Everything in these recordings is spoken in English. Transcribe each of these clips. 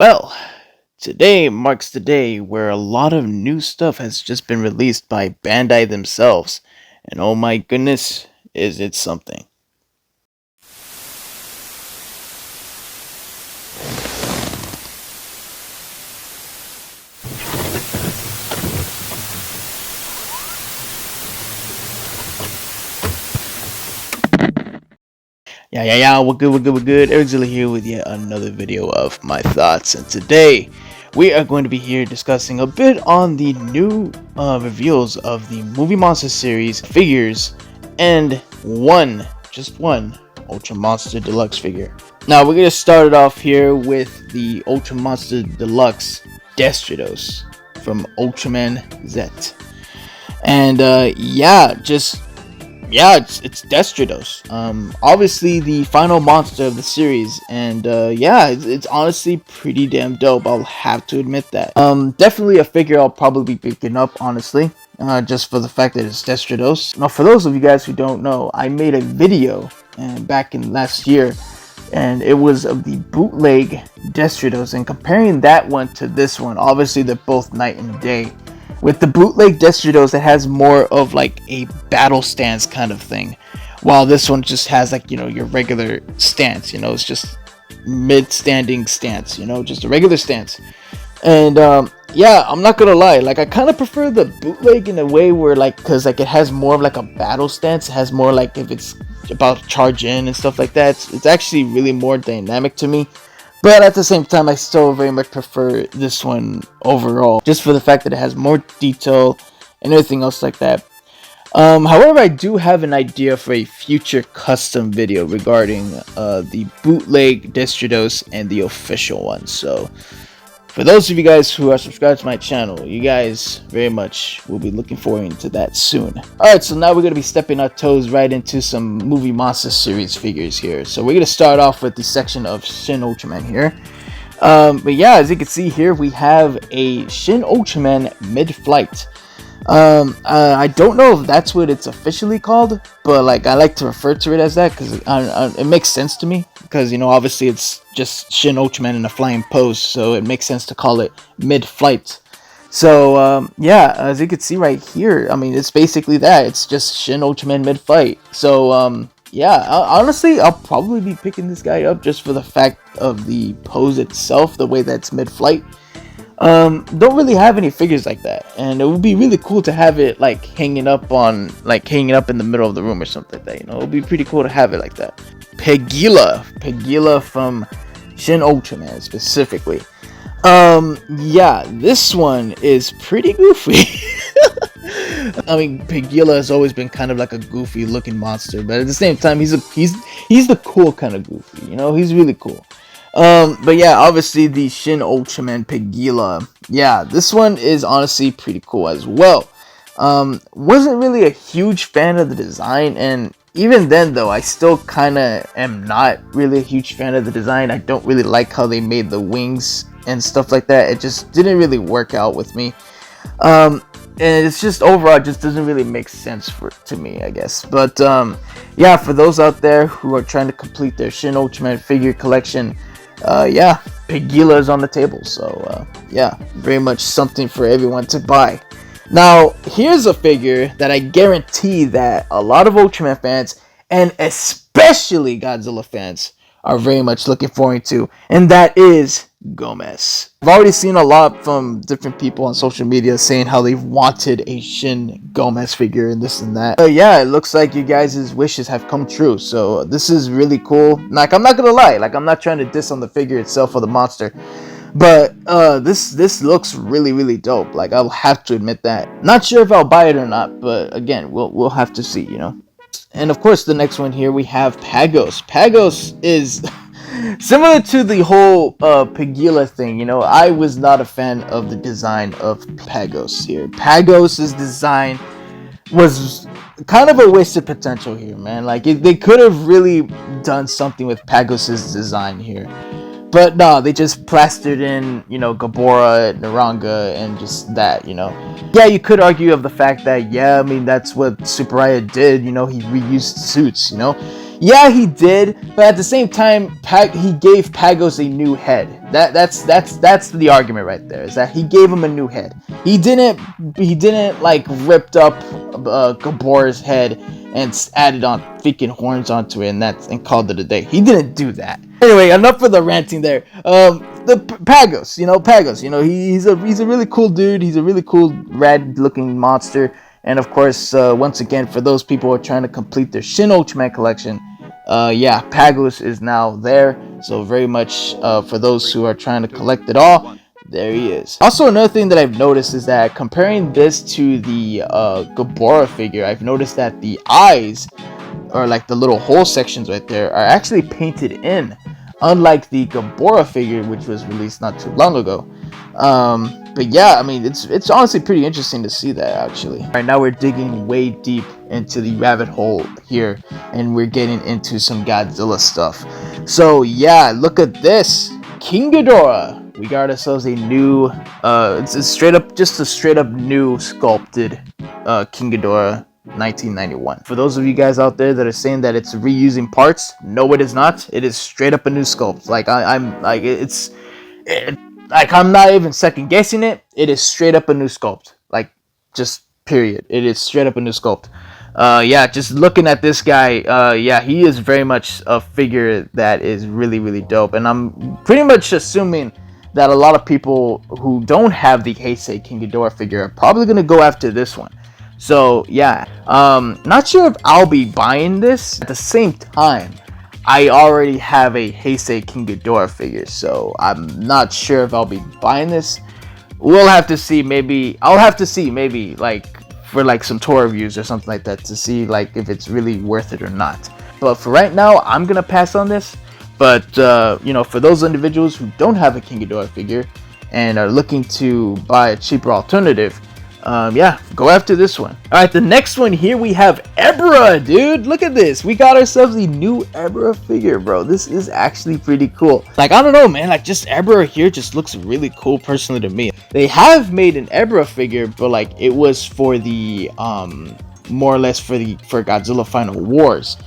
Well, today marks the day where a lot of new stuff has just been released by Bandai themselves. And oh my goodness, is it something. Yeah, we're good. Eric's here with yet another video of my thoughts. And today, we are going to be here discussing a bit on the new reveals of the Movie Monster series figures and just one, Ultra Monster Deluxe figure. Now, we're going to start it off here with the Ultra Monster Deluxe Destritos from Ultraman Z. And it's Destritos. Obviously the final monster of the series, and it's honestly pretty damn dope. I'll have to admit that. Definitely a figure I'll probably be picking up, honestly, just for the fact that it's Destritos. Now, for those of you guys who don't know, I made a video back in last year, and it was of the bootleg Destritos, and comparing that one to this one. Obviously, they're both night and day. With the bootleg Destritos, it has more of like a battle stance kind of thing, while this one just has like, your regular stance. It's just mid-standing stance. Just a regular stance. And I'm not gonna lie, like I kind of prefer the bootleg in a way where because it has more of like a battle stance. It has more like if it's about to charge in and stuff like that. It's actually really more dynamic to me. But at the same time, I still very much prefer this one overall, just for the fact that it has more detail and everything else like that. However, I do have an idea for a future custom video regarding the bootleg Destritos and the official one. So, for those of you guys who are subscribed to my channel, you guys very much will be looking forward to that soon. Alright, so now we're going to be stepping our toes right into some Movie Monster series figures here. So we're going to start off with the section of Shin Ultraman here. But yeah, as you can see here, we have a Shin Ultraman mid-flight. I don't know if that's what it's officially called, but I like to refer to it as that because it makes sense to me. Because obviously it's just Shin Ultraman in a flying pose, so it makes sense to call it mid-flight. So as you can see right here, I mean it's basically that. It's just Shin Ultraman mid-flight. So honestly, I'll probably be picking this guy up just for the fact of the pose itself, the way that's mid-flight. Don't really have any figures like that, and it would be really cool to have it hanging up in the middle of the room or something like that. It would be pretty cool to have it like that. Pegila from Shin Ultraman specifically. This one is pretty goofy. I mean, Pegila has always been kind of like a goofy looking monster, but at the same time, he's the cool kind of goofy. He's really cool. But yeah, obviously the Shin Ultraman Pegila. Yeah, this one is honestly pretty cool as well. Wasn't really a huge fan of the design, and even then though, I still kinda am not really a huge fan of the design. I don't really like how they made the wings and stuff like that. It just didn't really work out with me. And it's just overall, it just doesn't really make sense to me, I guess. But yeah, for those out there who are trying to complete their Shin Ultraman figure collection, Pegila is on the table. So very much something for everyone to buy. Now, here's a figure that I guarantee that a lot of Ultraman fans, and especially Godzilla fans, are very much looking forward to, and that is Gomez. I've already seen a lot from different people on social media saying how they've wanted a Shin Gomez figure and this and that. Yeah, it looks like you guys' wishes have come true, so this is really cool. I'm not gonna lie, I'm not trying to diss on the figure itself or the monster, but this looks really dope. I'll have to admit that. Not sure if I'll buy it or not, but again, we'll have to see, And of course, the next one here we have Pagos. Pagos is similar to the whole Pegila thing. I was not a fan of the design of Pagos here. Pagos' design was kind of a wasted potential here, man. They could have really done something with Pagos' design here. But no, they just plastered in, Gabora, Naranga, and just that, Yeah, you could argue of the fact that, I mean, that's what Tsuburaya did, he reused suits, Yeah, he did, but at the same time, he gave Pagos a new head. That's the argument right there. Is that he gave him a new head. He didn't like ripped up Gabor's head and added on freaking horns onto it and called it a day. He didn't do that. Anyway, enough of the ranting there. The Pagos, he's a really cool dude. He's a really cool red looking monster. And of course, once again, for those people who are trying to complete their Shin Ultraman collection, yeah, Pagos is now there. So very much for those who are trying to collect it all, there he is. Also, another thing that I've noticed is that comparing this to the Gabora figure, I've noticed that the eyes, or like the little hole sections right there, are actually painted in, unlike the Gabora figure, which was released not too long ago. But yeah, I mean, it's honestly pretty interesting to see that, actually. All right, now we're digging way deep into the rabbit hole here, and we're getting into some Godzilla stuff. So yeah, look at this, King Ghidorah. We got ourselves a new, it's just a straight up new sculpted King Ghidorah 1991. For those of you guys out there that are saying that it's reusing parts, no, it is not. It is straight up a new sculpt. Like I'm like like I'm not even second guessing it. It is straight up a new sculpt. Like, just period. It is straight up a new sculpt. Yeah, just looking at this guy, yeah, he is very much a figure that is really, really dope. And I'm pretty much assuming that a lot of people who don't have the Heisei King Ghidorah figure are probably gonna go after this one. So yeah, not sure if I'll be buying this. At the same time, I already have a Heisei King Ghidorah figure, so I'm not sure if I'll be buying this. We'll have to see. I'll have to see maybe like for like some tour reviews or something like that to see like if it's really worth it or not. But for right now, I'm gonna pass on this. But for those individuals who don't have a King Ghidorah figure and are looking to buy a cheaper alternative, yeah, go after this one. All right, the next one here we have Ebra, dude. Look at this. We got ourselves a new Ebra figure, bro. This is actually pretty cool. Like, I don't know, man. Like, just Ebra here just looks really cool personally to me. They have made an Ebra figure, but like it was for the more or less for Godzilla Final Wars.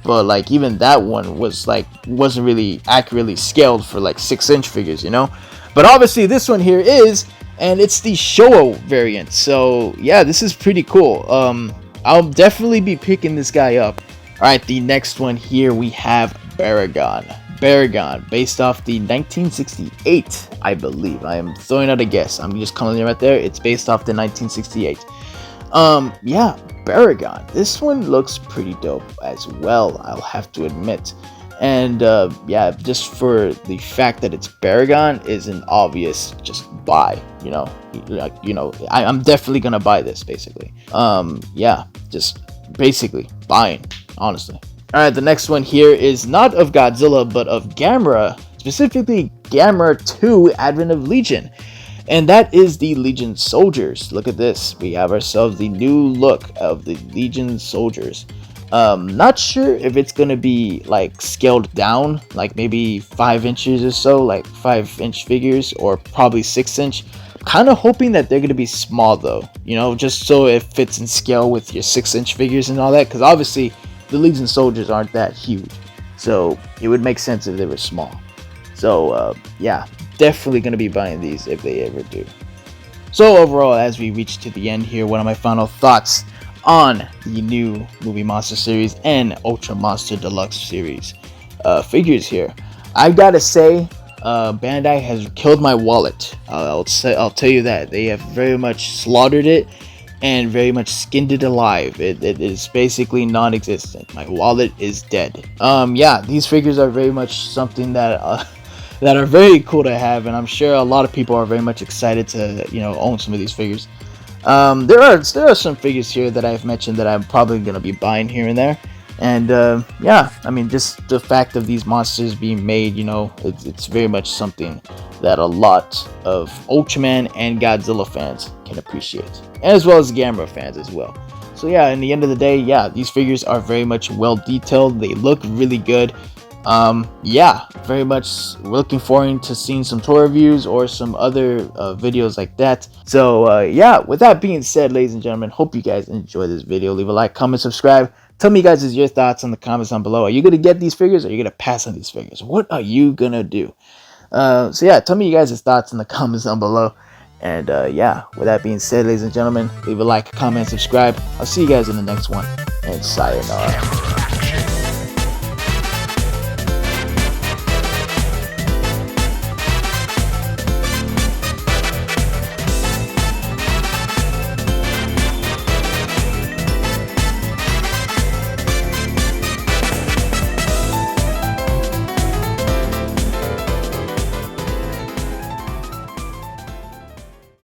But like even that one wasn't really accurately scaled for like 6-inch figures, But obviously this one here is. And it's the Showa variant, so yeah, this is pretty cool. I'll definitely be picking this guy up. Alright, the next one here we have Baragon. Baragon, based off the 1968, I believe. I am throwing out a guess. I'm just calling it right there. It's based off the 1968. Yeah, Baragon. This one looks pretty dope as well, I'll have to admit. And yeah, just for the fact that it's Baragon is an obvious just buy, I'm definitely gonna buy this basically. Yeah, just basically buying, honestly. All right, the next one here is not of Godzilla but of Gamera, specifically Gamera 2 Advent of Legion, and that is the Legion soldiers. Look at this, we have ourselves the new look of the Legion soldiers. Not sure if it's gonna be like scaled down, like maybe 5 inches or so, like 5-inch figures, or probably 6-inch. Kind of hoping that they're gonna be small though, just so it fits in scale with your 6-inch figures and all that, because obviously the Legion soldiers aren't that huge, so it would make sense if they were small. So yeah, definitely gonna be buying these if they ever do. So overall, as we reach to the end here, one of my final thoughts on the new Movie Monster series and Ultra Monster Deluxe series figures here. I gotta say, Bandai has killed my wallet. I'll tell you that. They have very much slaughtered it and very much skinned it alive. It is basically non-existent. My wallet is dead. Yeah, these figures are very much something that that are very cool to have, and I'm sure a lot of people are very much excited to own some of these figures. There are some figures here that I've mentioned that I'm probably going to be buying here and there. And yeah, I mean, just the fact of these monsters being made, it's very much something that a lot of Ultraman and Godzilla fans can appreciate. As well as Gamera fans as well. So yeah, in the end of the day, yeah, these figures are very much well detailed. They look really good. Yeah, very much looking forward to seeing some tour reviews or some other videos like that. So yeah, with that being said, ladies and gentlemen, hope you guys enjoy this video. Leave a like, comment, subscribe. Tell me, guys, is your thoughts in the comments down below. Are you gonna get these figures, or are you gonna pass on these figures? What are you gonna do? So yeah, tell me you guys' thoughts in the comments down below. And yeah, with that being said, ladies and gentlemen, leave a like, comment, subscribe. I'll see you guys in the next one, and sayonara.